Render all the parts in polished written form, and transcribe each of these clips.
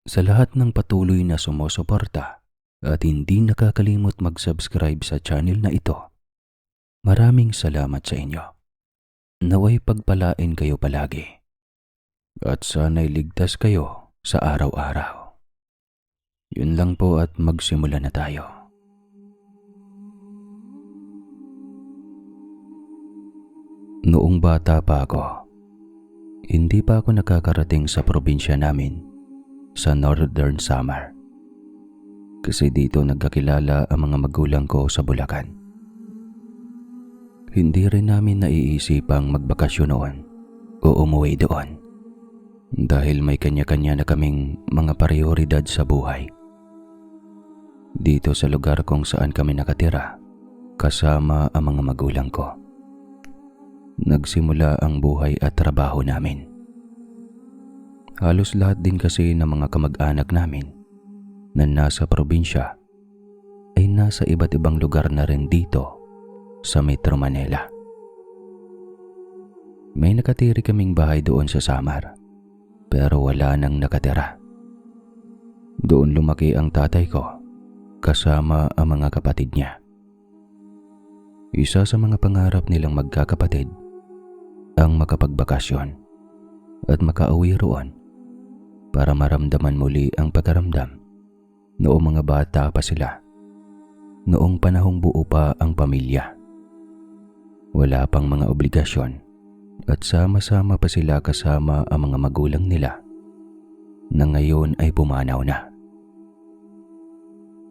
Sa lahat ng patuloy na sumusuporta at hindi nakakalimot mag-subscribe sa channel na ito, maraming salamat sa inyo. Naway pagpalain kayo palagi at sana'y ligtas kayo sa araw-araw. Yun lang po at magsimula na tayo. Noong bata pa ako, hindi pa ako nakakarating sa probinsya namin sa Northern Samar. Kasi dito nagkakilala ang mga magulang ko sa Bulacan. Hindi rin namin naiisipang magbakasyon noon o umuwi doon dahil may kanya-kanya na kaming mga prioridad sa buhay. Dito sa lugar kung saan kami nakatira, kasama ang mga magulang ko, nagsimula ang buhay at trabaho namin. Halos lahat din kasi ng mga kamag-anak namin na nasa probinsya ay nasa iba't ibang lugar na rin dito sa Metro Manila. May nakatiri kaming bahay doon sa Samar, pero wala nang nakatira. Doon lumaki ang tatay ko kasama ang mga kapatid niya. Isa sa mga pangarap nilang magkakapatid ang makapagbakasyon at makauwi roon para maramdaman muli ang pagkaramdam noong mga bata pa sila, noong panahong buo pa ang pamilya. Wala pang mga obligasyon at sama-sama pa sila kasama ang mga magulang nila na ngayon ay pumanaw na.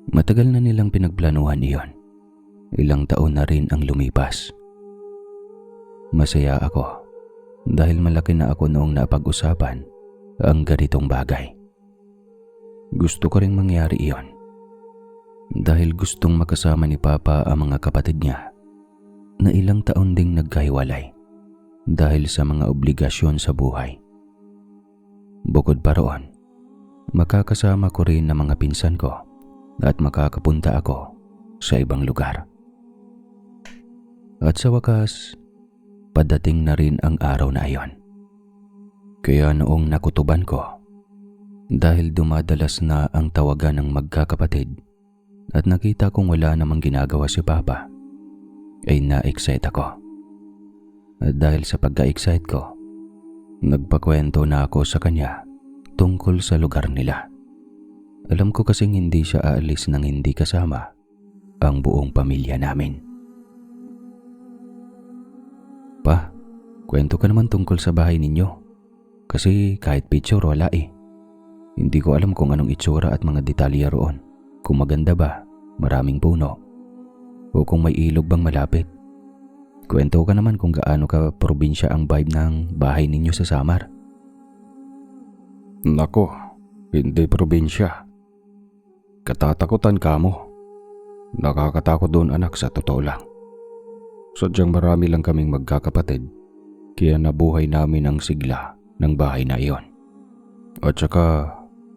Matagal na nilang pinagplanuhan iyon. Ilang taon na rin ang lumipas. Masaya ako dahil malaki na ako noong napag-usapan ang ganitong bagay. Gusto ko ring mangyari iyon dahil gustong makasama ni Papa ang mga kapatid niya na ilang taon ding nagkahiwalay dahil sa mga obligasyon sa buhay. Bukod pa roon, makakasama ko rin ang mga pinsan ko at makakapunta ako sa ibang lugar. At sa wakas, padating na rin ang araw na iyon. Kaya noong nakutuban ko, dahil dumadalas na ang tawagan ng magkakapatid at nakita kong wala namang ginagawa si Papa, ay na-excite ako. At dahil sa pagka-excite ko, nagpakwento na ako sa kanya tungkol sa lugar nila. Alam ko kasing hindi siya aalis nang hindi kasama ang buong pamilya namin. Pa, kwento ka naman tungkol sa bahay ninyo. Kasi kahit picture wala eh. Hindi ko alam kung anong itsura at mga detalye roon. Kung maganda ba, maraming puno, o kung may ilog bang malapit. Kwento ka naman kung gaano ka probinsya ang vibe ng bahay ninyo sa Samar. Nako, hindi probinsya. Katatakutan ka mo. Nakakatakot doon anak, sa totoo lang. Sadyang marami lang kaming magkakapatid, kaya nabuhay namin ang sigla ng bahay na iyon. At saka,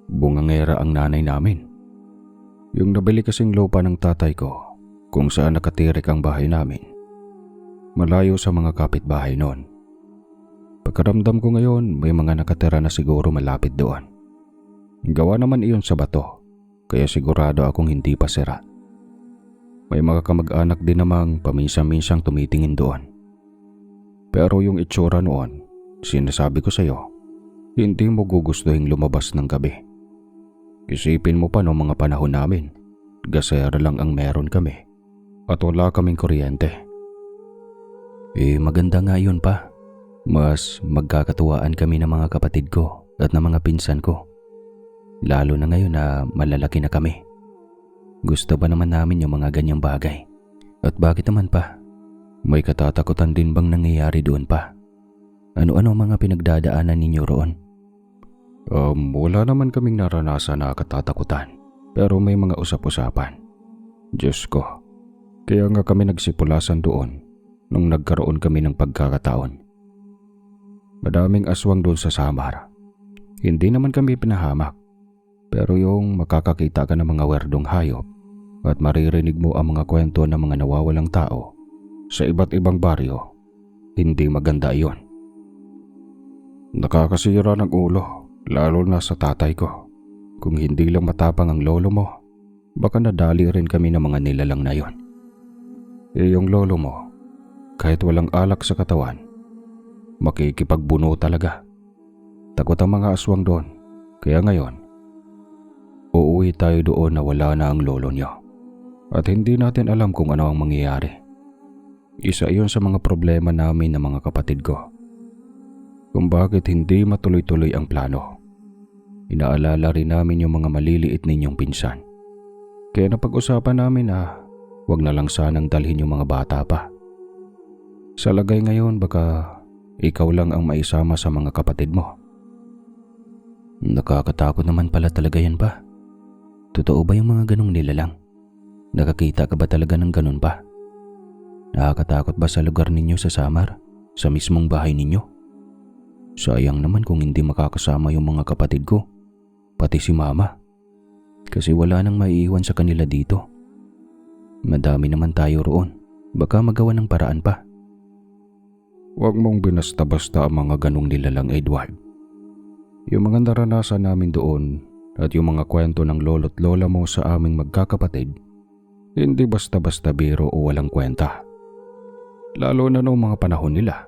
bungangera ang nanay namin. Yung nabili kasing lupa ng tatay ko kung saan nakatirik ang bahay namin, malayo sa mga kapitbahay noon. Pagkaramdam ko ngayon, may mga nakatira na siguro malapit doon. Gawa naman iyon sa bato, kaya sigurado akong hindi pa sira. May mga kamag-anak din namang paminsan-minsang tumitingin doon. Pero yung itsura noon, sinasabi ko sa'yo, hindi mo gugustuhin lumabas ng gabi. Isipin mo pa noong mga panahon namin, gasera lang ang meron kami at wala kaming kuryente. Maganda nga yun pa. Mas magkakatuwaan kami ng mga kapatid ko at ng mga pinsan ko. Lalo na ngayon na malalaki na kami. Gusto ba naman namin yung mga ganyang bagay? At bakit naman pa? May katatakutan din bang nangyayari doon pa? Ano-ano mga pinagdadaanan ninyo roon? Wala naman kaming naranasan na katatakutan, pero may mga usap-usapan. Diyos ko, kaya nga kami nagsipulasan doon nung nagkaroon kami ng pagkakataon. Madaming aswang doon sa Samar. Hindi naman kami pinahamak, pero yung makakakita ka ng mga werdong hayop at maririnig mo ang mga kwento ng mga nawawalang tao sa iba't ibang baryo, hindi maganda iyon. Nakakasira ng ulo, lalo na sa tatay ko. Kung hindi lang matapang ang lolo mo, baka nadali rin kami ng mga nilalang na yon. Yung lolo mo, kahit walang alak sa katawan, makikipagbuno talaga. Takot ang mga aswang doon, kaya ngayon, uuwi tayo doon na wala na ang lolo niyo. At hindi natin alam kung ano ang mangyayari. Isa iyon sa mga problema namin ng mga kapatid ko. Kung bakit hindi matuloy-tuloy ang plano. Inaalala rin namin yung mga maliliit ninyong pinsan. Kaya napag-usapan namin na wag na lang sanang dalhin yung mga bata pa. Sa lagay ngayon baka ikaw lang ang maisama sa mga kapatid mo. Nakakatakot naman pala talaga yan pa. Totoo ba yung mga ganong nilalang? Nakakita ka ba talaga ng ganon pa? Nakakatakot ba sa lugar ninyo sa Samar? Sa mismong bahay ninyo? Sayang naman kung hindi makakasama yung mga kapatid ko. Pati si mama. Kasi wala nang maiiwan sa kanila dito. Madami naman tayo roon. Baka magawa ng paraan pa. Huwag mong binasta-basta ang mga ganong nilalang, Edward. Yung mga naranasan namin doon at yung mga kwento ng lolo't lola mo sa aming magkakapatid, hindi basta-basta biro o walang kwenta. Lalo na noong mga panahon nila.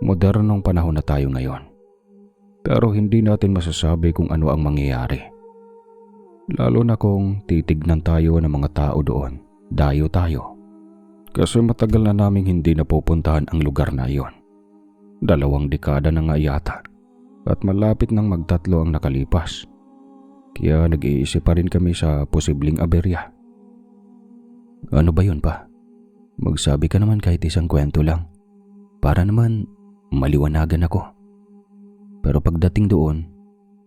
Modernong panahon na tayo ngayon. Pero hindi natin masasabi kung ano ang mangyayari. Lalo na kung titignan tayo ng mga tao doon, dayo tayo. Kasi matagal na naming hindi napupuntahan ang lugar na iyon. 2 dekada na nga yata. At malapit nang magtatlo ang nakalipas. Kaya nag-iisip pa rin kami sa posibleng aberya. Ano ba yun pa? Magsabi ka naman kahit isang kwento lang. Para naman maliwanagan ako. Pero pagdating doon,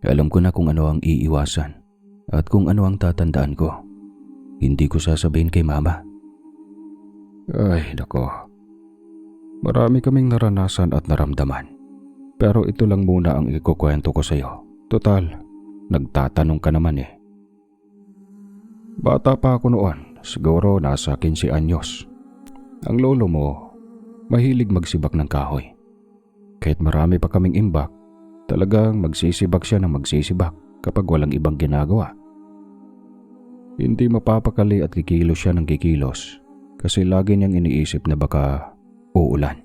alam ko na kung ano ang iiwasan at kung ano ang tatandaan ko. Hindi ko sasabihin kay mama. Ay, nako. Marami kaming naranasan at naramdaman. Pero ito lang muna ang ikukwento ko sa iyo. Total, nagtatanong ka naman eh. Bata pa ako noon, siguro nasa 15 anyos. Ang lolo mo, mahilig magsibak ng kahoy. Kahit marami pa kaming imbak, talagang magsisibak siya ng magsisibak kapag walang ibang ginagawa. Hindi mapapakali at kikilos siya ng kikilos kasi lagi niyang iniisip na baka uulan.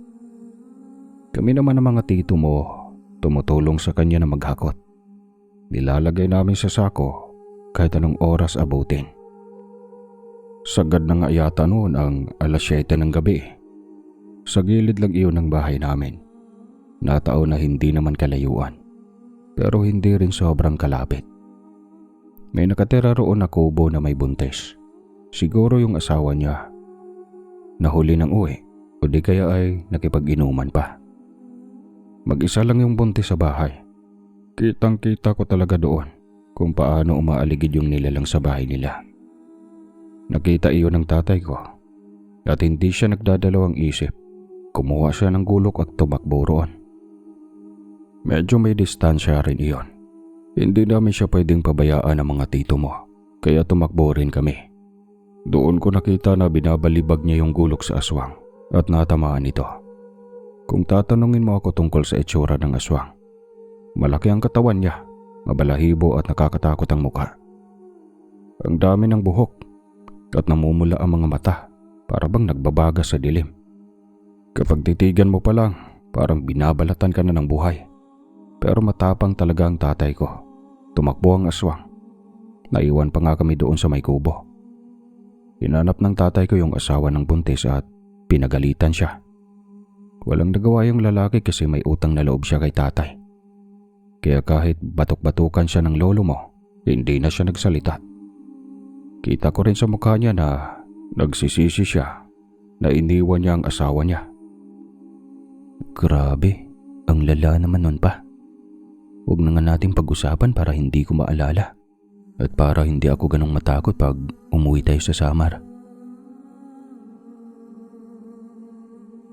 Kami naman ng mga tito mo, tumutulong sa kanya na maghakot. Nilalagay namin sa sako kahit anong oras abutin. Sagad na nga yata noon ang 7:00 ng gabi. Sa gilid lang iyon ng bahay namin. Natao na hindi naman kalayuan, pero hindi rin sobrang kalapit. May nakatira roon na kubo na may buntis. Siguro yung asawa niya. Nahuli ng uwi o di kaya ay nakipag-inuman pa. Mag-isa lang yung buntis sa bahay. Kitang-kita ko talaga doon kung paano umaaligid yung nilalang sa bahay nila. Nakita iyon ng tatay ko at hindi siya nagdadalawang isip. Kumuha siya ng gulok at tumakbo roon. Medyo may distansya rin iyon. Hindi namin siya pwedeng pabayaan ng mga tito mo, kaya tumakbo rin kami. Doon ko nakita na binabalibag niya yung gulok sa aswang at natamaan ito. Kung tatanungin mo ako tungkol sa itsura ng aswang, malaki ang katawan niya, mabalahibo at nakakatakot ang mukha. Ang dami ng buhok at namumula ang mga mata para bang nagbabaga sa dilim. Kapag titigan mo pa lang, parang binabalatan ka na ng buhay. Pero matapang talaga ang tatay ko. Tumakbo ang aswang. Naiwan pa nga kami doon sa may kubo. Hinanap ng tatay ko yung asawa ng buntis at pinagalitan siya. Walang nagawa yung lalaki kasi may utang na loob siya kay tatay. Kaya kahit batok-batukan siya ng lolo mo, hindi na siya nagsalita. Kita ko rin sa mukha niya na nagsisisi siya na iniwan niya ang asawa niya. Grabe, ang lala naman nun pa. Huwag na nga natin pag-usapan para hindi ko maalala. At para hindi ako ganong matakot pag umuwi tayo sa Samar.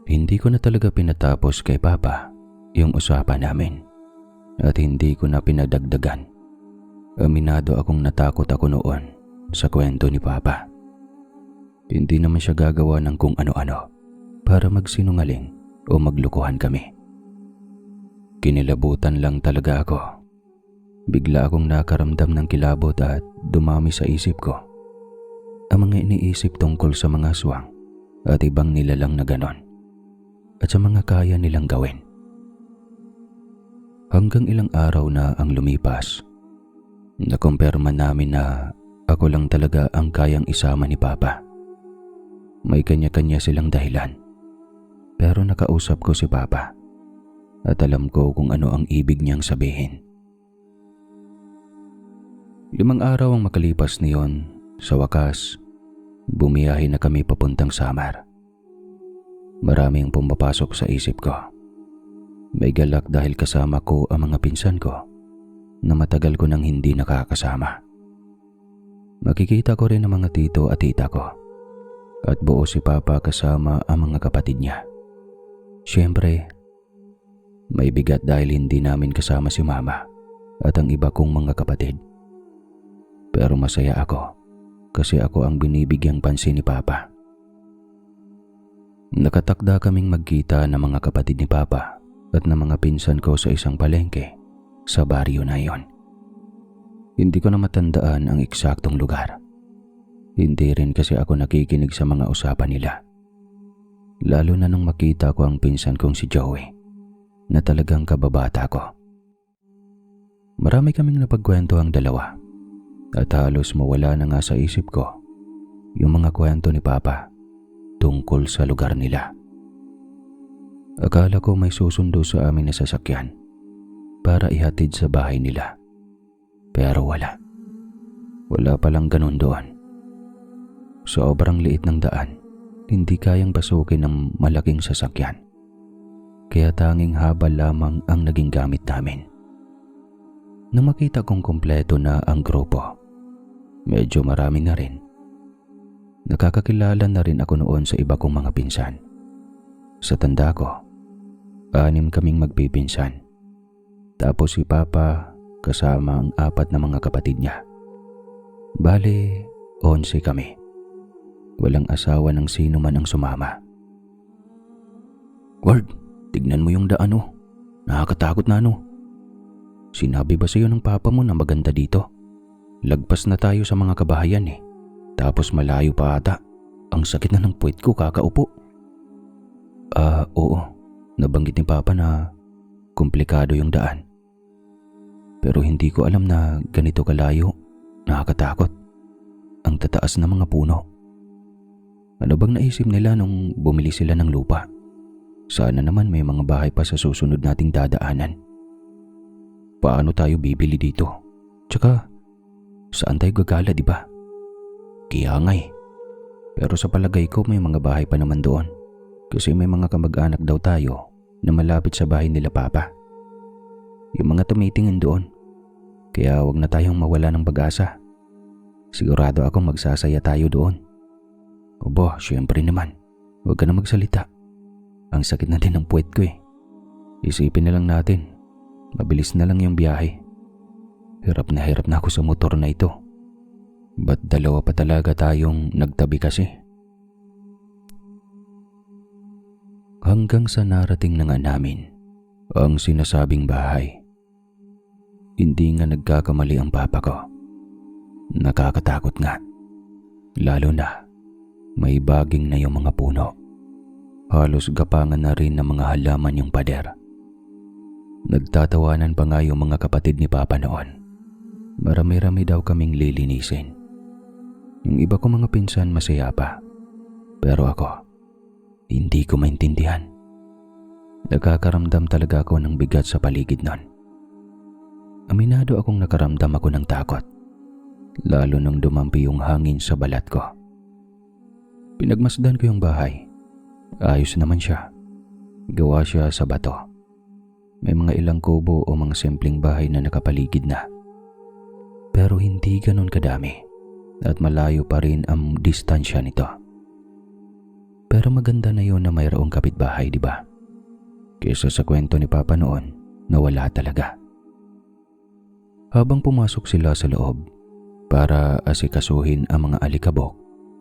Hindi ko na talaga pinatapos kay Papa yung usapan namin. At hindi ko na pinadagdagan. Aminado akong natakot ako noon sa kwento ni Papa. Hindi naman siya gagawa ng kung ano-ano para magsinungaling o maglukuhan kami. Kinilabutan lang talaga ako. Bigla akong nakaramdam ng kilabot at dumami sa isip ko ang mga iniisip tungkol sa mga aswang at ibang nilalang na ganon at sa mga kaya nilang gawin. Hanggang ilang araw na ang lumipas, nakumpirma namin na ako lang talaga ang kayang isama ni Papa. May kanya-kanya silang dahilan, pero nakausap ko si Papa at alam ko kung ano ang ibig niyang sabihin. 5 araw ang makalipas niyon, sa wakas, bumiyahe na kami papuntang Samar. Marami ang pumapasok sa isip ko. May galak dahil kasama ko ang mga pinsan ko na matagal ko nang hindi nakakasama. Makikita ko rin ang mga tito at tita ko at buo si Papa kasama ang mga kapatid niya. Siyempre, may bigat dahil hindi namin kasama si Mama at ang iba kong mga kapatid. Pero masaya ako kasi ako ang binibigyang pansin ni Papa. Nakatakda kaming magkita ng mga kapatid ni Papa at ng mga pinsan ko sa isang palengke sa baryo na iyon. Hindi ko na matandaan ang eksaktong lugar. Hindi rin kasi ako nakikinig sa mga usapan nila. Lalo na nung makita ko ang pinsan kong si Joey na talagang kababata ko. Marami kaming napagkwento ang dalawa at halos mawala na nga sa isip ko yung mga kwento ni Papa tungkol sa lugar nila. Akala ko may susundo sa amin na sasakyan para ihatid sa bahay nila. Pero wala. Wala palang ganun doon. Sobrang liit ng daan, hindi kayang pasukin ng malaking sasakyan. Kaya tanging habal lamang ang naging gamit namin. Nang makita kong kumpleto na ang grupo, medyo marami na rin. Nakakakilala na rin ako noon sa iba kong mga pinsan. Sa tanda ko, 6 kaming magpipinsan. Tapos si Papa kasama ang 4 na mga kapatid niya. Bale, 11 kami. Walang asawa ng sino man ang sumama. Ward, tignan mo yung daan oh. Nakakatakot na ano. Sinabi ba sa'yo ng Papa mo na maganda dito? Lagpas na tayo sa mga kabahayan eh. Tapos malayo pa ata. Ang sakit na ng puwet ko kakaupo. Oo. Nabanggit ni Papa na komplikado yung daan. Pero hindi ko alam na ganito kalayo. Nakakatakot. Ang tataas na mga puno. Ano bang naisip nila nung bumili sila ng lupa? Sana naman may mga bahay pa sa susunod nating dadaanan. Paano tayo bibili dito? Tsaka, saan tayo gagala, di ba? Kaya nga eh. Pero sa palagay ko may mga bahay pa naman doon. Kasi may mga kamag-anak daw tayo na malapit sa bahay nila Papa. Yung mga tumitingin doon. Kaya wag na tayong mawala ng pag-asa. Sigurado akong magsasaya tayo doon. Obo, syempre naman. Huwag ka na magsalita. Ang sakit na din ng puwet ko eh. Isipin na lang natin. Mabilis na lang yung biyahe. Hirap na ako sa motor na ito. Ba't dalawa pa talaga tayong nagtabi kasi? Hanggang sa narating na nga namin ang sinasabing bahay. Hindi nga nagkakamali ang Papa ko. Nakakatakot nga. Lalo na may baging na yung mga puno. Halos gapangan na rin ng mga halaman yung pader. Nagtatawanan pa nga yung mga kapatid ni Papa noon. Marami-rami daw kaming lilinisin. Yung iba ko mga pinsan masaya pa. Pero ako, hindi ko maintindihan. Nakakaramdam talaga ako ng bigat sa paligid nun. Aminado akong nakaramdam ako ng takot. Lalo nang dumampi yung hangin sa balat ko. Pinagmasdan ko yung bahay. Ayos naman siya. Gawa siya sa bato. May mga ilang kubo o mga simpleng bahay na nakapaligid na. Pero hindi ganun kadami at malayo pa rin ang distansya nito. Pero maganda na yun na mayroong kapitbahay, di ba? Kesa sa kwento ni Papa noon na wala talaga. Habang pumasok sila sa loob para asikasuhin ang mga alikabok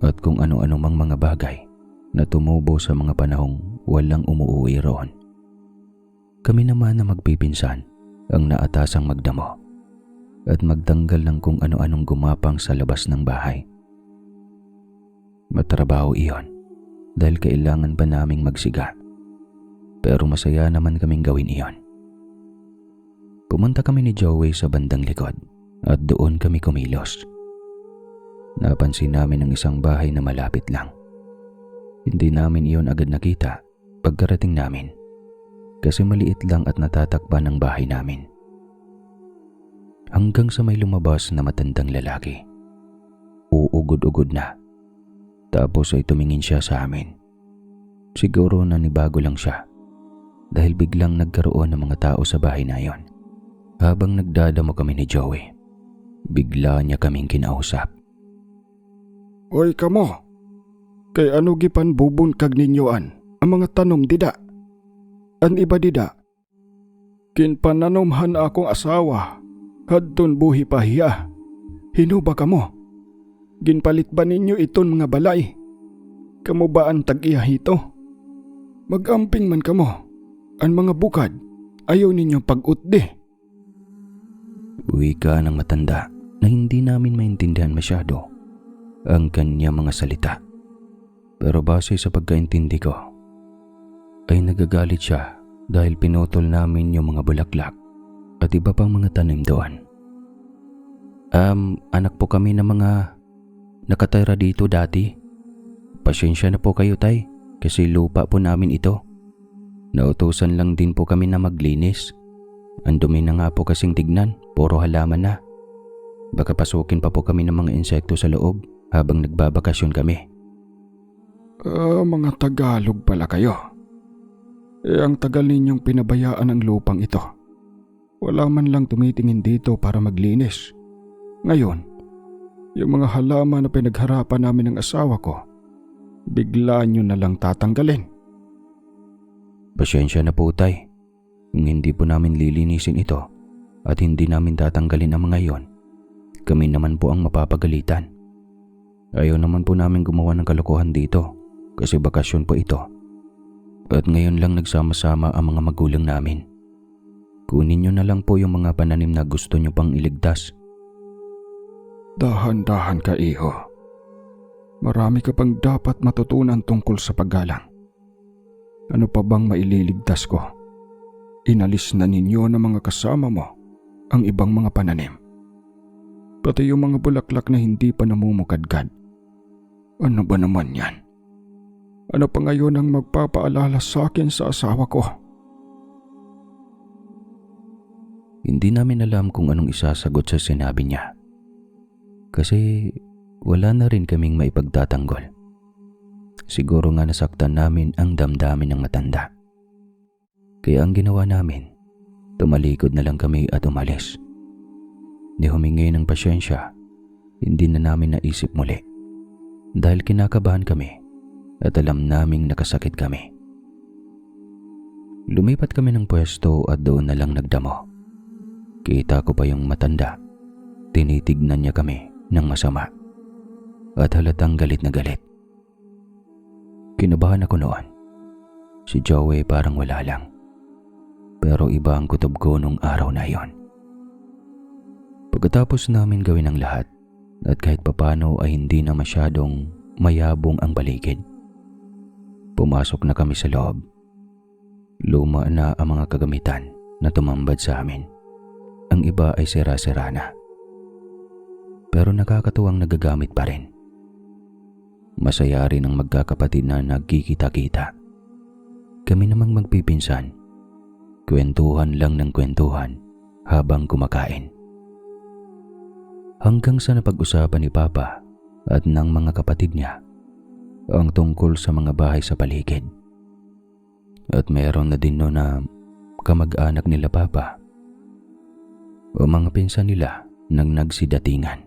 at kung ano-ano mang mga bagay na tumubo sa mga panahong walang umuuwi roon. Kami naman na magpipinsan ang naatasang magdamo at magtanggal ng kung ano-anong gumapang sa labas ng bahay. Matrabaho iyon dahil kailangan pa naming magsiga. Pero masaya naman kaming gawin iyon. Pumunta kami ni Joey sa bandang likod at doon kami kumilos. Napansin namin ang isang bahay na malapit lang. Hindi namin iyon agad nakita pagkarating namin kasi maliit lang at natatakpan ng bahay namin. Hanggang sa may lumabas na matandang lalaki. Uugod-ugod na. Tapos ay tumingin siya sa amin. Siguro nanibago lang siya dahil biglang nagkaroon ng mga tao sa bahay na iyon. Habang nagdadamo kami ni Joey, bigla niya kaming kinausap. Hoy kamo, kay ano gipan bubunkag ninyoan ang mga tanom dida? An iba dida, kinpananomhan akong asawa, hadton buhi pahiya. Hinuba kamo? Ginpalit ba ninyo iton mga balay? Kamo ba ang tag-iya hito? Magamping man kamo, ang mga bukad, ayaw ninyo pag-utdi. Wika ng matanda na hindi namin maintindihan masyado ang kanya mga salita. Pero base sa pagkaintindi ko, ay nagagalit siya dahil pinutol namin yung mga bulaklak at iba pang mga tanim doon. Anak po kami ng mga nakatira dito dati. Pasensya na po kayo, tay, kasi lupa po namin ito. Nautusan lang din po kami na maglinis. Ang dumi na nga po kasing tignan, puro halaman na. Baka pasukin pa po kami ng mga insekto sa loob habang nagbabakasyon kami. Mga Tagalog pala kayo. Ang tagal ninyong pinabayaan ang lupang ito. Wala man lang tumitingin dito para maglinis. Ngayon, yung mga halaman na pinagharapan namin ng asawa ko, bigla nyo na lang tatanggalin. Pasensya na po, tay. Kung hindi po namin lilinisin ito at hindi namin tatanggalin ang mga iyon, kami naman po ang mapapagalitan. Ayaw naman po namin gumawa ng kalokohan dito kasi bakasyon po ito. At ngayon lang nagsama-sama ang mga magulang namin. Kunin nyo na lang po yung mga pananim na gusto nyo pang iligtas. Dahan-dahan ka, iho. Marami ka pang dapat matutunan tungkol sa paggalang. Ano pa bang maililigtas ko? Inalis na ninyo ng mga kasama mo ang ibang mga pananim. Pati yung mga bulaklak na hindi pa namumukadkad. Ano ba naman yan? Ano pa ngayon ang magpapaalala sa akin sa asawa ko? Hindi namin alam kung anong isasagot sa sinabi niya. Kasi wala na rin kaming maipagtatanggol. Siguro nga nasaktan namin ang damdamin ng matanda. Kaya ang ginawa namin, tumalikod na lang kami at umalis. Di humingi ng pasyensya, hindi na namin naisip muli. Dahil kinakabahan kami at alam naming nakasakit kami. Lumipat kami ng pwesto at doon na lang nagdamo. Kita ko pa yung matanda. Tinitignan niya kami ng masama at halatang galit na galit. Kinabahan ako noon. Si Joey parang wala lang. Pero iba ang kutob ko nung araw na iyon. Pagkatapos namin gawin ang lahat at kahit papano ay hindi na masyadong mayabong ang paligid, pumasok na kami sa loob. Luma na ang mga kagamitan na tumambad sa amin. Ang iba ay sira-sira na. Pero nakakatuwang nagagamit pa rin. Masaya rin ang magkakapatid na nagkikita-kita. Kami namang magpipinsan. Kwentuhan lang ng kwentuhan habang kumakain. Hanggang sa napag-usapan ni Papa at ng mga kapatid niya ang tungkol sa mga bahay sa paligid. At mayroon na din no na kamag-anak nila Papa o mga pinsan nila nang nagsidatingan.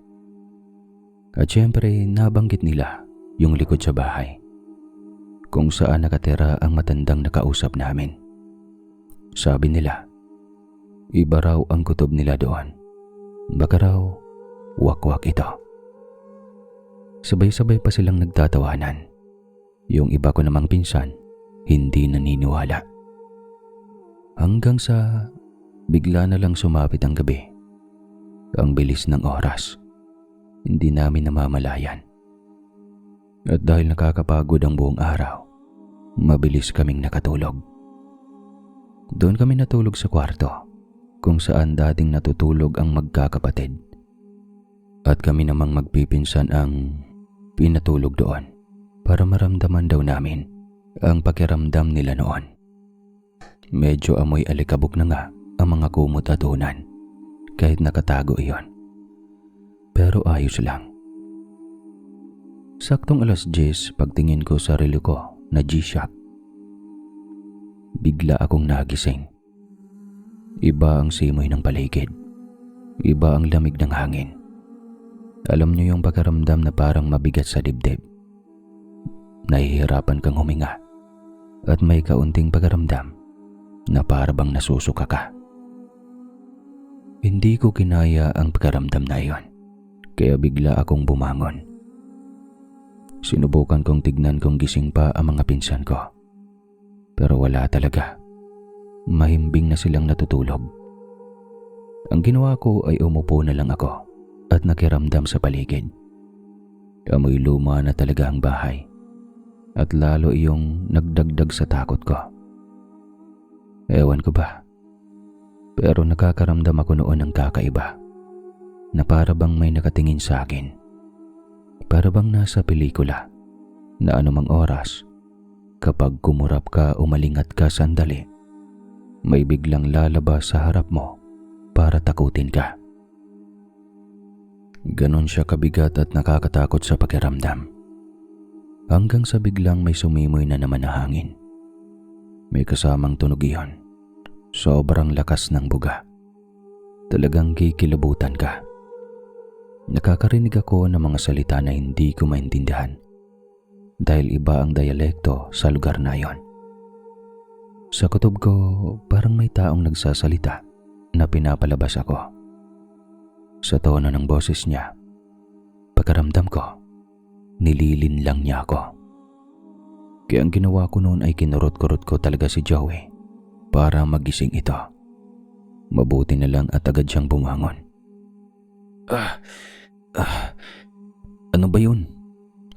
At syempre nabanggit nila yung likod sa bahay kung saan nakatira ang matandang nakausap namin. Sabi nila, iba raw ang kutob nila doon. Baka raw wakwak ito. Sabay-sabay pa silang nagtatawanan. Yung iba ko namang pinsan, hindi naniniwala. Hanggang sa bigla na lang sumapit ang gabi. Ang bilis ng oras, hindi namin namamalayan. At dahil nakakapagod ang buong araw, mabilis kaming nakatulog. Doon kami natulog sa kwarto kung saan dating natutulog ang magkakapatid. At kami namang magpipinsan ang pinatulog doon para maramdaman daw namin ang pakiramdam nila noon. Medyo amoy alikabok na nga ang mga kumot at unan kahit nakatago iyon. Pero ayos lang. Saktong 10:00 pagtingin ko sa relo ko na G-Shock. Bigla akong nagising. Iba ang simoy ng paligid. Iba ang lamig ng hangin. Alam niyo yung pakiramdam na parang mabigat sa dibdib. Nahihirapan kang huminga at may kaunting pakiramdam na parang nasusuka ka. Hindi ko kinaya ang pakiramdam na iyon, kaya bigla akong bumangon. Sinubukan kong tignan kung gising pa ang mga pinsan ko. Pero wala talaga. Mahimbing na silang natutulog. Ang ginawa ko ay umupo na lang ako at nakiramdam sa paligid. Amoy luma na talaga ang bahay. At lalo iyong nagdagdag sa takot ko. Ewan ko ba? Pero nakakaramdam ako noon ng kakaiba. Na para bang may nakatingin sa akin. Para bang nasa pelikula na anumang oras, kapag kumurap ka o malingat ka sandali, may biglang lalabas sa harap mo para takutin ka. Ganon siya kabigat at nakakatakot sa pakiramdam. Hanggang sa biglang may sumimoy na naman na hangin. May kasamang tunog iyon. Sobrang lakas ng buga. Talagang kikilabutan ka. Nakakarinig ako ng mga salita na hindi ko maintindihan dahil iba ang dialekto sa lugar na iyon. Sa kutob ko, parang may taong nagsasalita na pinapalabas ako. Sa tono ng boses niya, pagkaramdam ko, nililin lang niya ako. Kaya ang ginawa ko noon ay kinurot-kurot ko talaga si Joey para magising ito. Mabuti na lang at agad siyang bumangon. Ano ba yun?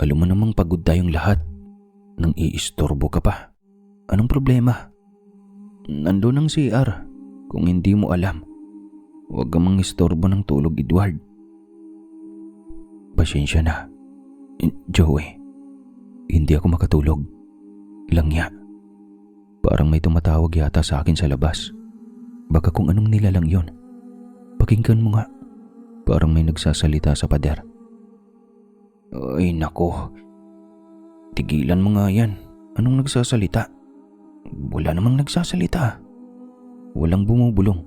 Alam mo namang pagod tayong lahat. Nang iistorbo ka pa. Anong problema? Nandun ang CR. Kung hindi mo alam, huwag kang mangistorbo ng tulog, Edward. Pasensya na, Joey. Hindi ako makatulog. Langya. Parang may tumatawag yata sa akin sa labas. Baka kung anong nilalang yon. Pakinggan mo nga. Parang may nagsasalita sa pader. Ay nako. Tigilan mo nga yan. Anong nagsasalita? Wala namang nagsasalita. Walang bumubulong.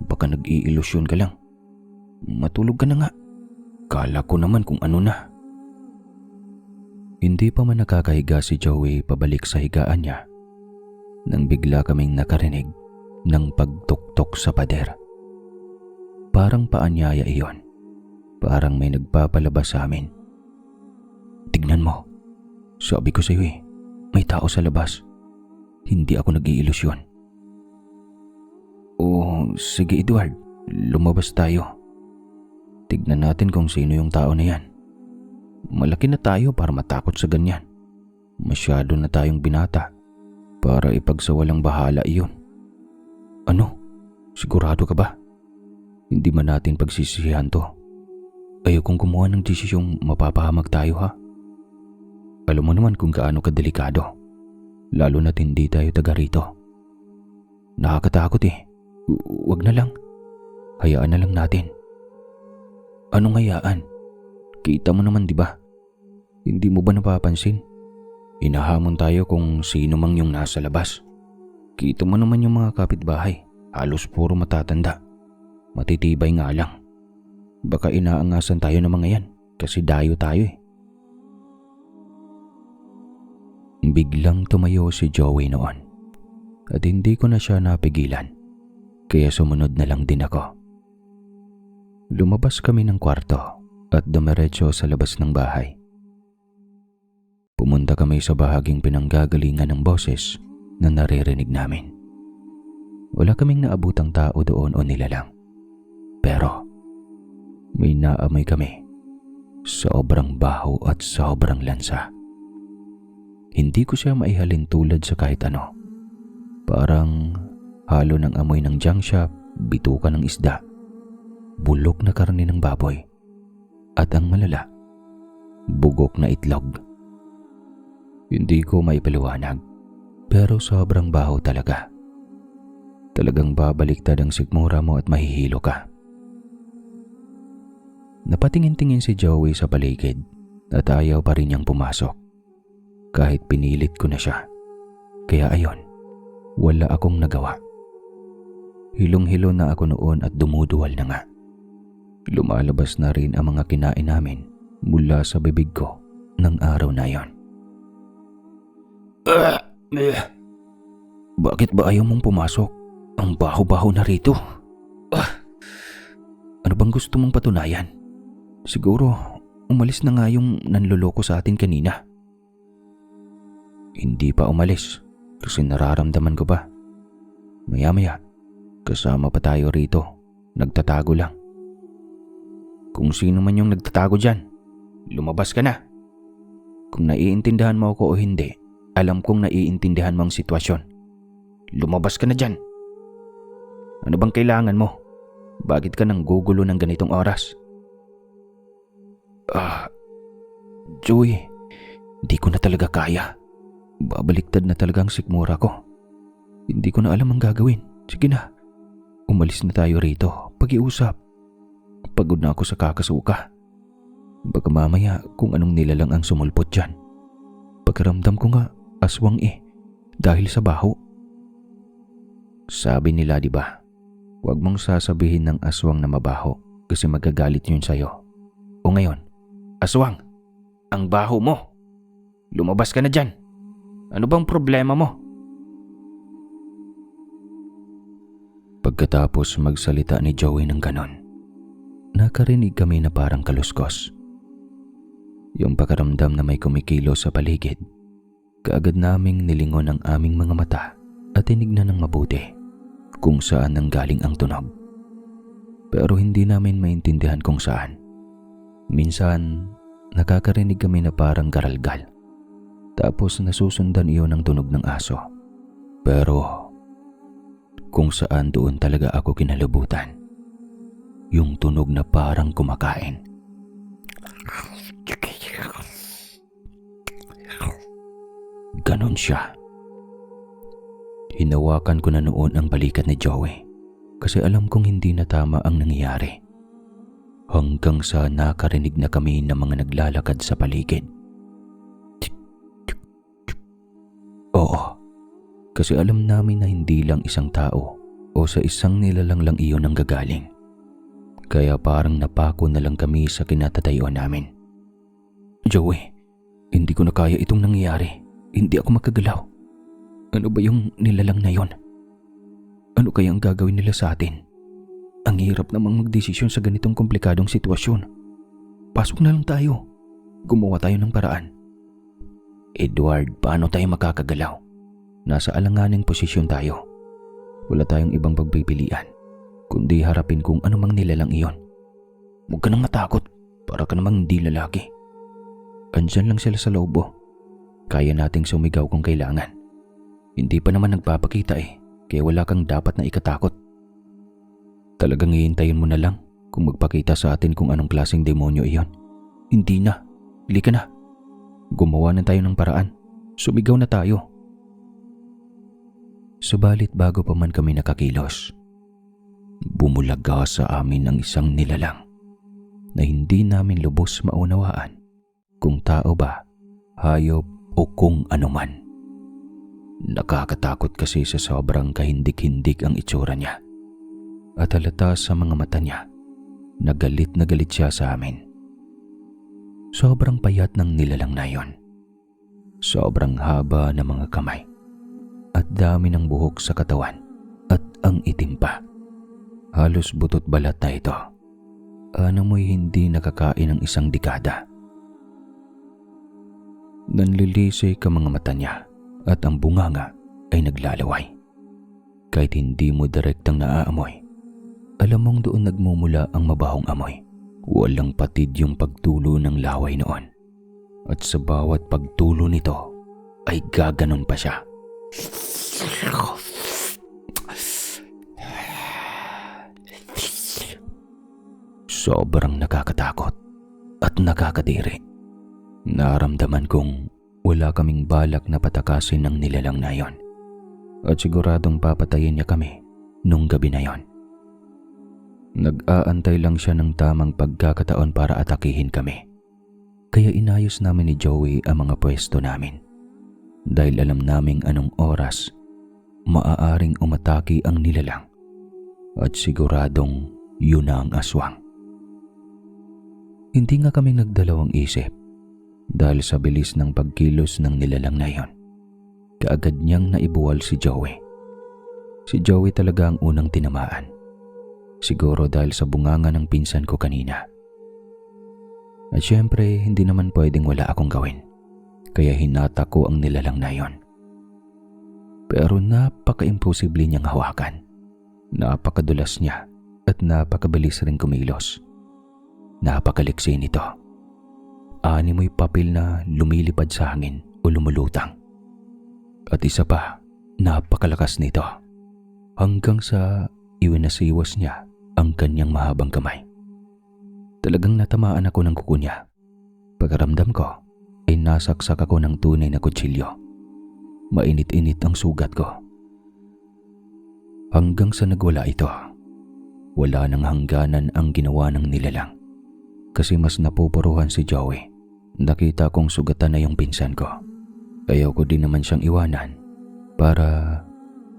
Baka nag-iilusyon ka lang. Matulog ka na nga. Kala ko naman kung ano na. Hindi pa man nakakahiga si Joey pabalik sa higaan niya nang bigla kaming nakarinig ng pagtuktok sa pader. Parang paanyaya iyon. Parang may nagpapalabas sa amin. Tignan mo. Sabi ko sa iyo may tao sa labas. Hindi ako nag-iilusyon. Oh, sige Edward. Lumabas tayo. Tignan natin kung sino yung tao na yan. Malaki na tayo para matakot sa ganyan. Masyado na tayong binata para ipagsawalang bahala iyon. Ano? Sigurado ka ba? Hindi man natin pagsisisihan to. Ayokong kumuha ng desisyong mapapahamak tayo ha. Alam mo naman kung gaano kadelikado. Lalo na't hindi tayo taga rito. Nakakatakot eh. Wag na lang. Hayaan na lang natin. Anong hayaan? Kita mo naman di ba? Hindi mo ba napapansin? Hinahamon tayo kung sino mang yung nasa labas. Kita mo naman yung mga kapitbahay. Halos puro matatanda. Matitibay nga lang. Baka inaangasan tayo ng mga yan kasi dayo tayo eh. Biglang tumayo si Joey noon at hindi ko na siya napigilan kaya sumunod na lang din ako. Lumabas kami ng kwarto at dumiretso sa labas ng bahay. Pumunta kami sa bahaging pinanggagalingan ng boses na naririnig namin. Wala kaming naabutang tao doon o nilalang. Pero naamoy kami. Sobrang baho at sobrang lansa. Hindi ko siya maihalin tulad sa kahit ano. Parang halo ng amoy ng junk shop, bituka ng isda, bulok na karne ng baboy, at ang malala, bugok na itlog. Hindi ko maipaliwanag, pero sobrang baho talaga. Talagang babaliktad ang sikmura mo at mahihilo ka. Napatingin-tingin si Joey sa paligid at ayaw pa rin niyang pumasok. Kahit pinilit ko na siya. Kaya ayon, wala akong nagawa. Hilong-hilo na ako noon at dumuduwal na nga. Lumalabas na rin ang mga kinain namin mula sa bibig ko ng araw na yon. Bakit ba ayaw mong pumasok? Ang baho-baho na rito. Ano bang gusto mong patunayan? Siguro, umalis na nga yung nanloloko sa atin kanina. Hindi pa umalis kasi nararamdaman ko pa. Maya-maya, kasama pa tayo rito. Nagtatago lang. Kung sino man yung nagtatago dyan, lumabas ka na. Kung naiintindihan mo ako o hindi, alam kong naiintindihan mo ang sitwasyon. Lumabas ka na dyan. Ano bang kailangan mo? Bakit ka nang gugulo ng ganitong oras? Joey, hindi ko na talaga kaya. Babaliktad na talaga ang sikmura ko. Hindi ko na alam ang gagawin. Sige na, umalis na tayo rito. Pag-iusap. Pagod na ako sa kakasuka. Baka mamaya kung anong nilalang ang sumulpot dyan. Pagkaramdam ko nga, aswang dahil sa baho. Sabi nila, di ba? Huwag mong sasabihin ng aswang na mabaho kasi magagalit yun sa'yo. O ngayon, aswang, ang baho mo. Lumabas ka na dyan. Ano bang problema mo? Pagkatapos magsalita ni Joey ng ganon, nakarinig kami na parang kaluskos. Yung pakaramdam na may kumikilo sa paligid, kaagad naming nilingon ang aming mga mata at tinignan ng mabuti kung saan nanggaling ang tunog. Pero hindi namin maintindihan kung saan. Minsan, nakakarinig kami na parang garalgal. Tapos nasusundan iyon ng tunog ng aso. Pero kung saan doon talaga ako kinalubutan. Yung tunog na parang kumakain. Ganon siya. Hinawakan ko na noon ang balikat ni Joey kasi alam kong hindi na tama ang nangyayari. Hanggang sa nakarinig na kami ng mga naglalakad sa paligid. Oo, kasi alam namin na hindi lang isang tao o sa isang nilalang lang iyon ang gagaling. Kaya parang napako na lang kami sa kinatatayuan namin. Joey, hindi ko na kaya itong nangyayari. Hindi ako makagalaw. Ano ba yung nilalang na yon? Ano kaya ang gagawin nila sa atin? Ang hirap namang magdesisyon sa ganitong komplikadong sitwasyon. Pasok na lang tayo. Gumawa tayo ng paraan. Edward, paano tayo makakagalaw? Nasa alanganing posisyon tayo. Wala tayong ibang pagpipilian, kundi harapin kung ano mang nilalang iyon. Huwag ka nang matakot, para ka namang hindi lalaki. Andyan lang sila sa loob. Kaya nating sumigaw kung kailangan. Hindi pa naman nagpapakita kaya wala kang dapat na ikatakot. Talagang hihintayin mo na lang kung magpakita sa atin kung anong klaseng demonyo iyon. Hindi na, halika na. Gumawa na tayo ng paraan. Sumigaw na tayo. Subalit bago pa man kami nakakilos, bumulaga sa amin ang isang nilalang na hindi namin lubos maunawaan kung tao ba, hayop o kung anuman. Nakakatakot kasi sa sobrang kahindik-hindik ang itsura niya at halata sa mga mata niya na galit siya sa amin. Sobrang payat ng nilalang na yon. Sobrang haba ng mga kamay at dami ng buhok sa katawan at ang itim pa. Halos butot balat na ito. Ano mo'y hindi nakakain ng isang dekada. Nanlilisik ang mga mata niya at ang bunganga ay naglalaway. Kahit hindi mo direktang naaamoy, alam mong doon nagmumula ang mabahong amoy Walang patid yung pagtulo ng laway noon. At sa bawat pagtulo nito ay gaganon pa siya. Sobrang nakakatakot at nakakadiri. Naramdaman kong wala kaming balak na patakasin ng nilalang na yon. At siguradong papatayin niya kami nung gabi na yon. Nag-aantay lang siya ng tamang pagkakataon para atakihin kami. Kaya inayos namin ni Joey ang mga pwesto namin. Dahil alam naming anong oras maaaring umatake ang nilalang. At siguradong yun na ang aswang. Hindi nga kami nagdalawang isip. Dahil sa bilis ng pagkilos ng nilalang na yon, kaagad niyang naibuwal si Joey. Si Joey talaga ang unang tinamaan. Siguro dahil sa bunganga ng pinsan ko kanina. At syempre, hindi naman pwedeng wala akong gawin. Kaya hinata ko ang nilalang na yon. Pero napaka-imposible niyang hawakan. Napakadulas niya at napakabilis rin kumilos. Napakaliksi nito. Animoy papel na lumilipad sa hangin o lumulutang. At isa pa, napakalakas nito. Hanggang sa iwinasiwas niya ang kanyang mahabang kamay. Talagang natamaan ako ng kuko niya. Pagkaramdam ko ay nasaksak ako ng tunay na kutsilyo. Mainit-init ang sugat ko. Hanggang sa nagwala ito. Wala nang hangganan ang ginawa ng nilalang. Kasi mas napupuruhan si Joey. Nakita kong sugatan na yung pinsan ko. Ayaw ko din naman siyang iwanan para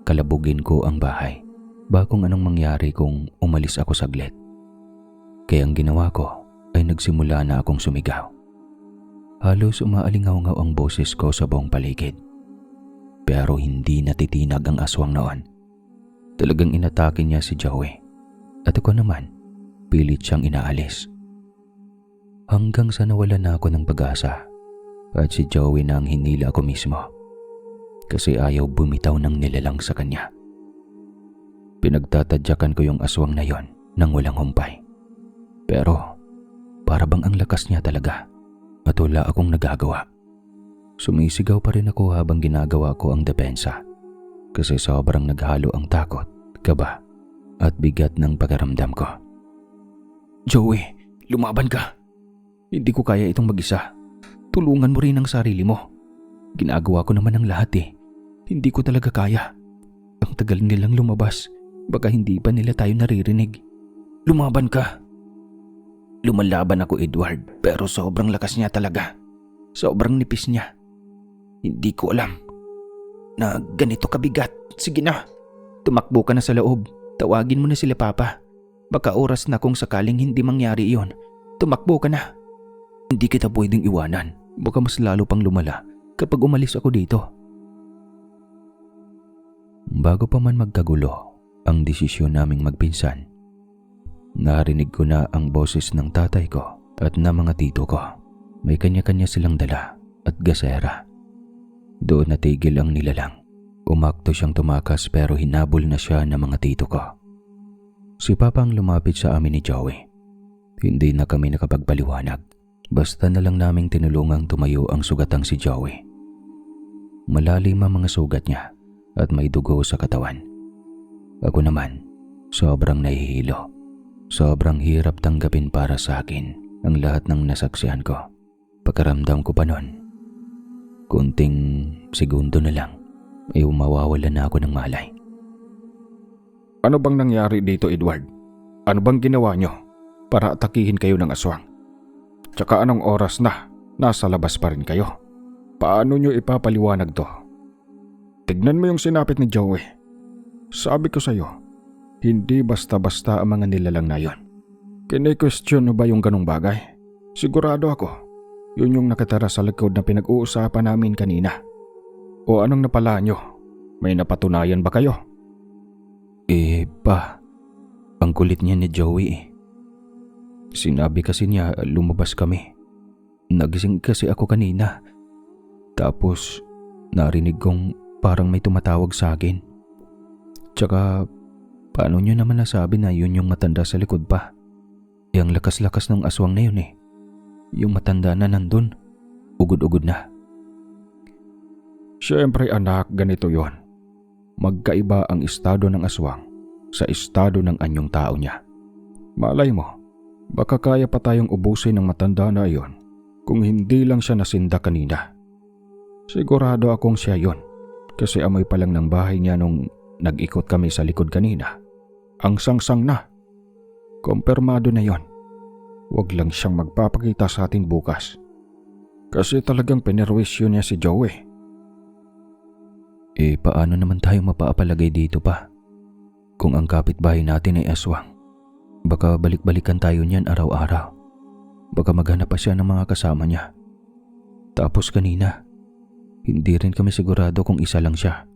kalabugin ko ang bahay bago anong mangyari kung umalis ako saglit. Kaya ang ginawa ko ay nagsimula na akong sumigaw. Halos umaalingaw-ngaw ang boses ko sa buong paligid. Pero hindi natitinag ang aswang noon. Talagang inatake niya si Joey. At ako naman, pilit siyang inaalis. Hanggang sa nawala na ako ng pag-asa at si Joey na ang hinila ako mismo kasi ayaw bumitaw ng nilalang sa kanya. Pinagtatadyakan ko yung aswang na yon nang walang humpay. Pero para bang ang lakas niya talaga at wala akong nagagawa. Sumisigaw pa rin ako habang ginagawa ko ang depensa kasi sobrang naghalo ang takot, kaba at bigat ng pakiramdam ko. Joey, lumaban ka! Hindi ko kaya itong mag-isa. Tulungan mo rin ang sarili mo. Ginagawa ko naman ang lahat eh. Hindi ko talaga kaya. Ang tagal nilang lumabas. Baka hindi pa nila tayo naririnig. Lumaban ka. Lumalaban ako, Edward, pero sobrang lakas niya talaga. Sobrang nipis niya. Hindi ko alam na ganito kabigat. Sige na. Tumakbo ka na sa loob. Tawagin mo na sila, Papa. Baka oras na kung sakaling hindi mangyari iyon. Tumakbo ka na. Hindi kita pwedeng iwanan. Baka mas lalo pang lumala kapag umalis ako dito. Bago pa man magkagulo ang desisyon naming magpinsan, narinig ko na ang boses ng tatay ko at ng mga tito ko. May kanya-kanya silang dala at gasera. Doon natigil ang nilalang. Umakto siyang tumakas pero hinabol na siya ng mga tito ko. Si Papa ang lumapit sa amin ni Joey. Hindi na kami nakapagpaliwanag. Basta na lang naming tinulungang tumayo ang sugatang si Joey. Malalim ang mga sugat niya at may dugo sa katawan. Ako naman, sobrang nahihilo. Sobrang hirap tanggapin para sa akin ang lahat ng nasaksihan ko. Pagkaramdam ko pa nun, kunting segundo na lang ay mawawala na ako ng malay. Ano bang nangyari dito, Edward? Ano bang ginawa nyo para atakihin kayo ng aswang? Tsaka anong oras na nasa labas pa rin kayo? Paano nyo ipapaliwanag to? Tignan mo yung sinapit ni Joey. Sabi ko sa'yo, hindi basta-basta ang mga nilalang na yon. Kine-question mo ba yung ganong bagay? Sigurado ako, yun yung nakatara sa likod na pinag-uusapan namin kanina. O anong napala nyo? May napatunayan ba kayo? Pa, ang kulit niya ni Joey eh. Sinabi kasi niya lumabas kami. Nagising kasi ako kanina. Tapos narinig kong parang may tumatawag sa akin. Tsaka paano niyo naman nasabi na yun yung matanda sa likod pa? ang lakas-lakas ng aswang na yun eh. Yung matanda na nandun, ugod-ugod na. Siyempre anak, ganito yon. Magkaiba ang estado ng aswang sa estado ng anyong tao niya. Malay mo, baka kaya pa tayong ubusin ng matanda na iyon kung hindi lang siya nasinda kanina. Sigurado akong siya yon kasi amoy pa lang ng bahay niya nung nag-ikot kami sa likod kanina. Ang sangsang na. Kumpirmado na yon. Huwag lang siyang magpapakita sa atin bukas. Kasi talagang pinerwisyo niya si Joey. Paano naman tayo mapaapalagay dito pa? Kung ang kapitbahay natin ay aswang, baka balik-balikan tayo niyan araw-araw. Baka maghanap pa siya ng mga kasama niya. Tapos kanina, hindi rin kami sigurado kung isa lang siya.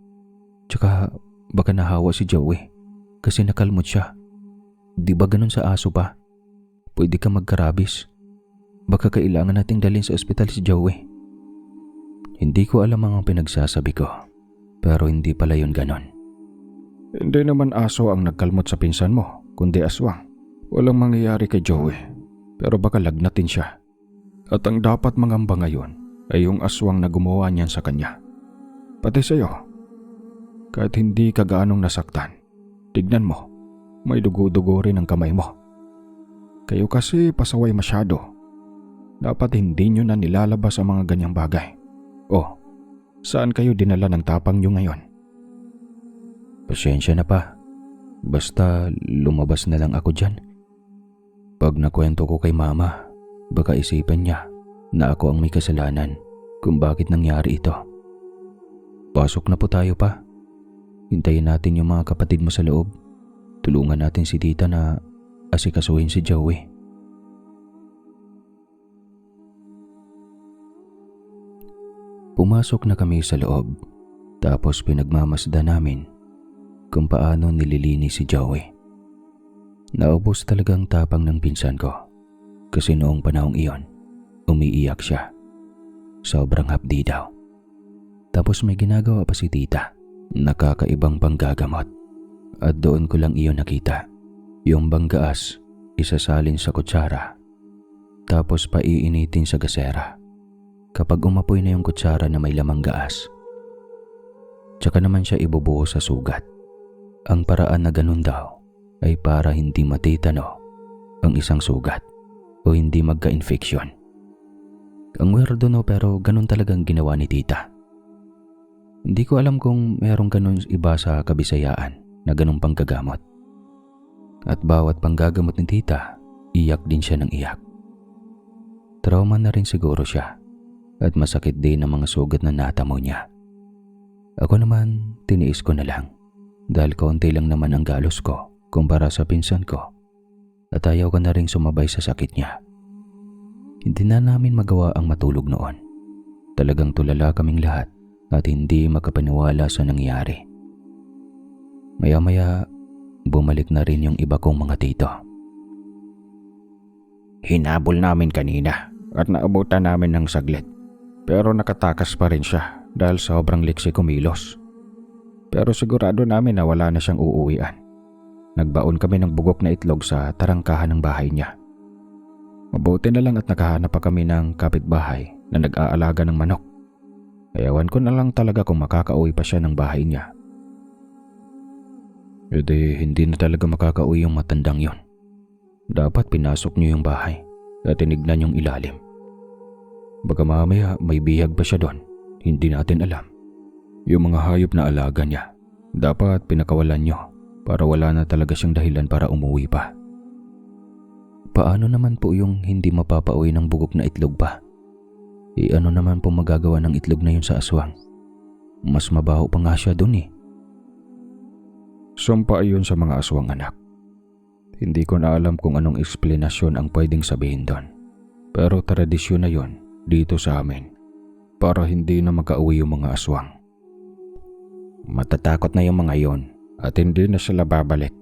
Tsaka baka nahawa si Joey kasi nakalmot siya. Di ba ganun sa aso pa? Pwede ka magkarabis. Baka kailangan nating dalhin sa ospital si Joey. Hindi ko alam ang pinagsasabi ko, pero hindi pala yun ganon. Hindi naman aso ang nagkalmot sa pinsan mo, kundi aswang. Walang mangyayari kay Joey, pero baka lagnatin siya. At ang dapat mangamba ngayon ay yung aswang na gumawa niyan sa kanya. Pati sa'yo. Kahit hindi ka gaanong nasaktan, tignan mo, may dugo-dugo rin ang kamay mo. Kayo kasi pasaway masyado. Dapat hindi nyo na nilalabas ang mga ganyang bagay. Oh, saan kayo dinala ng tapang nyo ngayon? Pasensya na pa. Basta lumabas na lang ako dyan. Pag nakwento ko kay mama, baka isipan niya na ako ang may kasalanan kung bakit nangyari ito. Pasok na po tayo pa. Hintayin natin yung mga kapatid mo sa loob. Tulungan natin si tita na asikasuhin si Joey. Pumasok na kami sa loob, tapos pinagmamasdan namin kung paano nililinis si Joey. Naubos talagang tapang ng pinsan ko kasi noong panahong iyon, umiiyak siya. Sobrang hapdi daw. Tapos may ginagawa pa si tita, nakakaibang panggagamot. At doon ko lang iyon nakita. Yung banggaas, isasalin sa kutsara, tapos paiinitin sa gasera. Kapag umapoy na yung kutsara na may lamang gaas, tsaka naman siya ibubuo sa sugat. Ang paraan na ganun daw ay para hindi matitano ang isang sugat o hindi magka-infeksyon. Ang weirdo no, pero ganun talagang ginawa ni tita. Hindi ko alam kung merong ganun iba sa Kabisayaan na ganun panggagamot. At bawat panggagamot ni tita, iyak din siya ng iyak. Trauma na rin siguro siya at masakit din ang mga sugat na natamo niya. Ako naman, tiniis ko na lang dahil konti lang naman ang galos ko kumpara sa pinsan ko at ayaw ko na rin sumabay sa sakit niya. Hindi na namin magawa ang matulog noon. Talagang tulala kaming lahat at hindi makapaniwala sa nangyari. Maya-maya, bumalik na rin yung iba kong mga tito. Hinabol namin kanina at naabutan namin ng saglit. Pero nakatakas pa rin siya dahil sobrang liksi kumilos. Pero sigurado namin na wala na siyang uuwian. Nagbaon kami ng bugok na itlog sa tarangkahan ng bahay niya. Mabuti na lang at nakahanap pa kami ng kapitbahay na nag-aalaga ng manok. Ewan ko na lang talaga kung makakauwi pa siya ng bahay niya. Hindi na talaga makakauwi yung matandang yon. Dapat pinasok niyo yung bahay at tinignan yung ilalim. Baka mamaya may bihag pa siya doon, hindi natin alam. Yung mga hayop na alaga niya, dapat pinakawalan niyo para wala na talaga siyang dahilan para umuwi pa. Paano naman po yung hindi mapapauwi ng bugok na itlog pa? Ano naman po magagawa ng itlog na yun sa aswang? Mas mabaho pa nga siya doon eh. Sumpa yun sa mga aswang, anak. Hindi ko na alam kung anong eksplenasyon ang pwedeng sabihin doon. Pero tradisyon na yun dito sa amin para hindi na makauwi yung mga aswang. Matatakot na yung mga yon at hindi na sila babalik.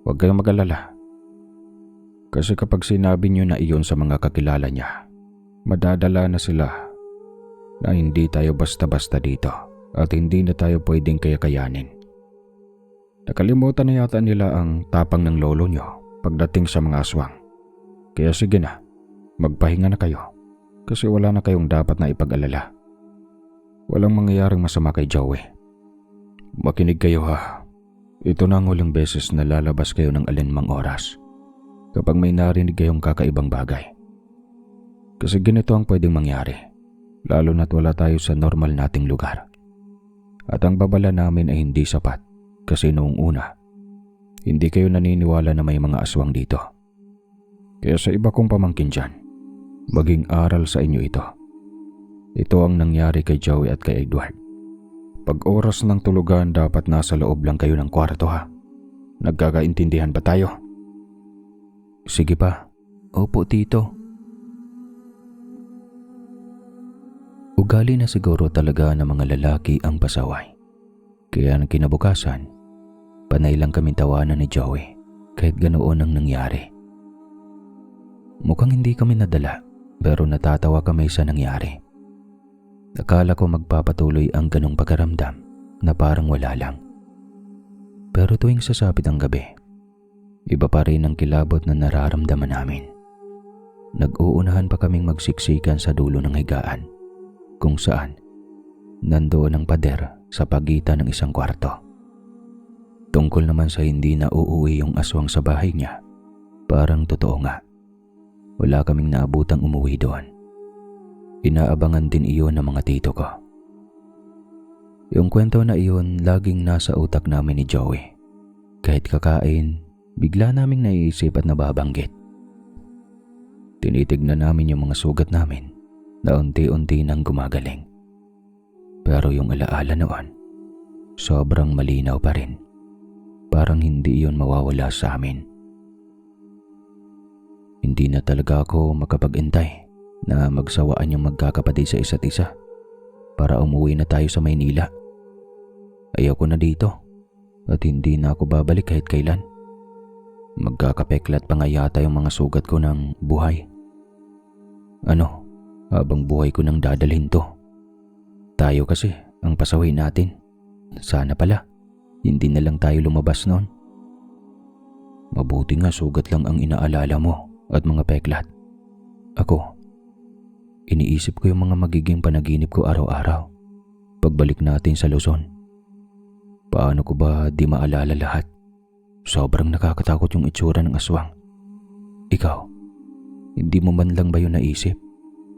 Huwag kayong mag-alala. Kasi kapag sinabi nyo na iyon sa mga kakilala niya, madadala na sila na hindi tayo basta-basta dito at hindi na tayo pwedeng kayakayanin. Nakalimutan na yata nila ang tapang ng lolo nyo pagdating sa mga aswang. Kaya sige na, magpahinga na kayo kasi wala na kayong dapat na ipag-alala. Walang mangyayaring masama kay Joey. Makinig kayo ha. Ito na ang huling beses na lalabas kayo ng alinmang oras kapag may narinig kayong kakaibang bagay. Kasi ganito ang pwedeng mangyari, lalo na't wala tayo sa normal nating lugar. At ang babala namin ay hindi sapat kasi noong una, hindi kayo naniniwala na may mga aswang dito. Kaya sa iba kong pamangkin dyan, maging aral sa inyo ito. Ito ang nangyari kay Joey at kay Edward. Pag oras ng tulugan, dapat nasa loob lang kayo ng kwarto ha. Nagkakaintindihan ba tayo? Sige pa. Opo, tito. Ugali na siguro talaga ng mga lalaki ang pasaway. Kaya nang kinabukasan, panay lang kami tawanan ni Joey kahit ganoon ang nangyari. Mukhang hindi kami nadala pero natatawa kami sa nangyari. Akala ko magpapatuloy ang ganong pagkaramdam na parang wala lang. Pero tuwing sasapit ang gabi, iba pa rin ang kilabot na nararamdaman namin. Nag-uunahan pa kaming magsiksikan sa dulo ng higaan kung saan nandoon ang pader sa pagitan ng isang kwarto. Tungkol naman sa hindi na uuwi yung aswang sa bahay niya, parang totoo nga. Wala kaming naabutang umuwi doon. Inaabangan din iyon ng mga tito ko. Yung kwento na iyon laging nasa utak namin ni Joey. Kahit kakain, bigla naming naiisip at nababanggit. Tinitignan namin yung mga sugat namin na unti-unti nang gumagaling. Pero yung alaala noon, sobrang malinaw pa rin. Parang hindi iyon mawawala sa amin. Hindi na talaga ako makapag-intay na magsawaan yung magkakapatid sa isa't isa para umuwi na tayo sa Maynila. Ayaw ko na dito at hindi na ako babalik kahit kailan. Magkakapeklat pa nga yata yung mga sugat ko ng buhay. Habang buhay ko nang dadalhin to. Tayo kasi ang pasaway natin. Sana pala, hindi na lang tayo lumabas noon. Mabuti nga sugat lang ang inaalala mo at mga peklat. Ako, iniisip ko yung mga magiging panaginip ko araw-araw pagbalik natin sa Luzon. Paano ko ba di maalala lahat? Sobrang nakakatakot yung itsura ng aswang. Ikaw, hindi mo man lang ba yun naisip?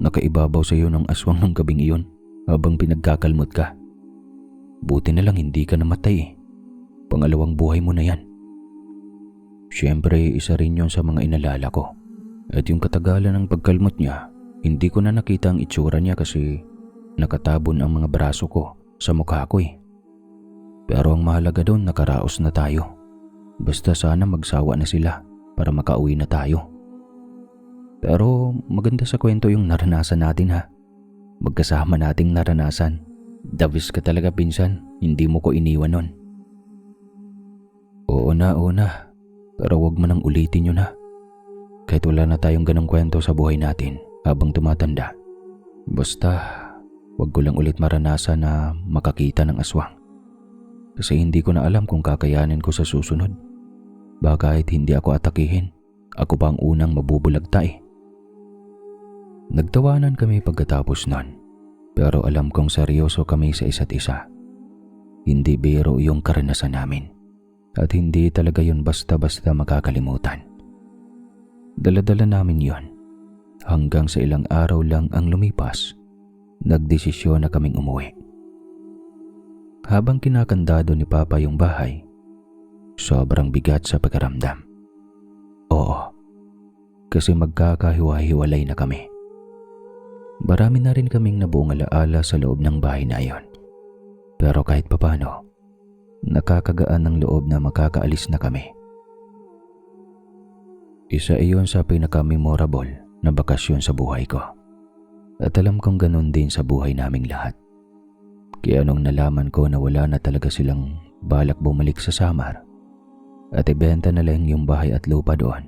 Nakaibabaw sa iyo ng aswang ng gabing iyon habang pinagkakalmot ka. Buti na lang hindi ka namatay eh. Pangalawang buhay mo na yan. Siyempre, isa rin yun sa mga inalala ko. At yung katagalan ng pagkalmot niya, hindi ko na nakita ang itsura niya kasi nakatabon ang mga braso ko sa mukha ko eh. Pero ang mahalaga doon, nakaraos na tayo. Basta sana magsawa na sila para makauwi na tayo. Pero maganda sa kwento yung naranasan natin ha. Magkasama nating naranasan. Davis ka talaga pinsan, hindi mo ko iniwan nun. Oo na. Pero wag mo nang ulitin yun ha. Kahit wala na tayong ganong kwento sa buhay natin habang tumatanda. Basta, wag ko lang ulit maranasan na makakita ng aswang. Kasi hindi ko na alam kung kakayanin ko sa susunod. Baka kahit hindi ako atakihin, ako pa ang unang mabubulagta eh. Nagtawanan kami pagkatapos nun. Pero alam kong seryoso kami sa isa't isa. Hindi biro yung karanasan namin. At hindi talaga yun basta-basta makakalimutan. Dala-dala namin yon. Hanggang sa ilang araw lang ang lumipas, nagdesisyon na kaming umuwi. Habang kinakandado ni Papa yung bahay, sobrang bigat sa pakiramdam. Oo, kasi magkakahiwa-hiwalay na kami. Marami na rin kaming nabuong alaala sa loob ng bahay na iyon. Pero kahit papano, nakakagaan ng loob na makakaalis na kami. Isa iyon sa pinaka-memorable na bakasyon sa buhay ko. At alam kong ganun din sa buhay naming lahat. Kaya nung nalaman ko na wala na talaga silang balak bumalik sa Samar at ibenta na lang yung bahay at lupa doon,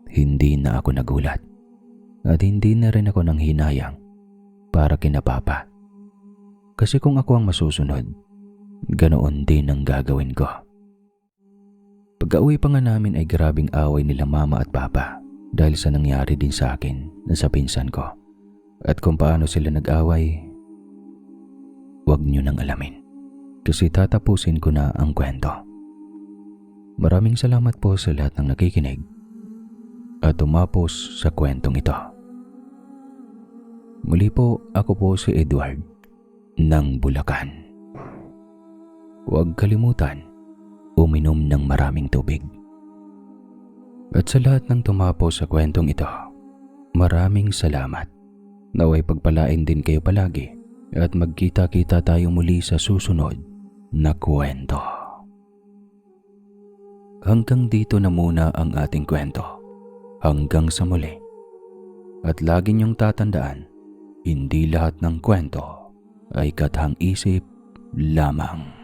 hindi na ako nagulat. At hindi na rin ako nang hinayang para kina Papa. Kasi kung ako ang masusunod, ganoon din ang gagawin ko. Pag-uwi pa nga namin ay grabing away nila Mama at Papa dahil sa nangyari din sa akin na sa pinsan ko. At kung paano sila nag-away, huwag niyo nang alamin kasi tatapusin ko na ang kwento. Maraming salamat po sa lahat ng nakikinig at tumapos sa kwentong ito. Muli po, ako po si Edward ng Bulacan. Huwag kalimutan, uminom ng maraming tubig. At sa lahat ng tumapos sa kwentong ito, maraming salamat. Naway pagpalain din kayo palagi at magkita-kita tayo muli sa susunod na kwento. Hanggang dito na muna ang ating kwento. Hanggang sa muli. At lagi niyong tatandaan, hindi lahat ng kwento ay kathang-isip lamang.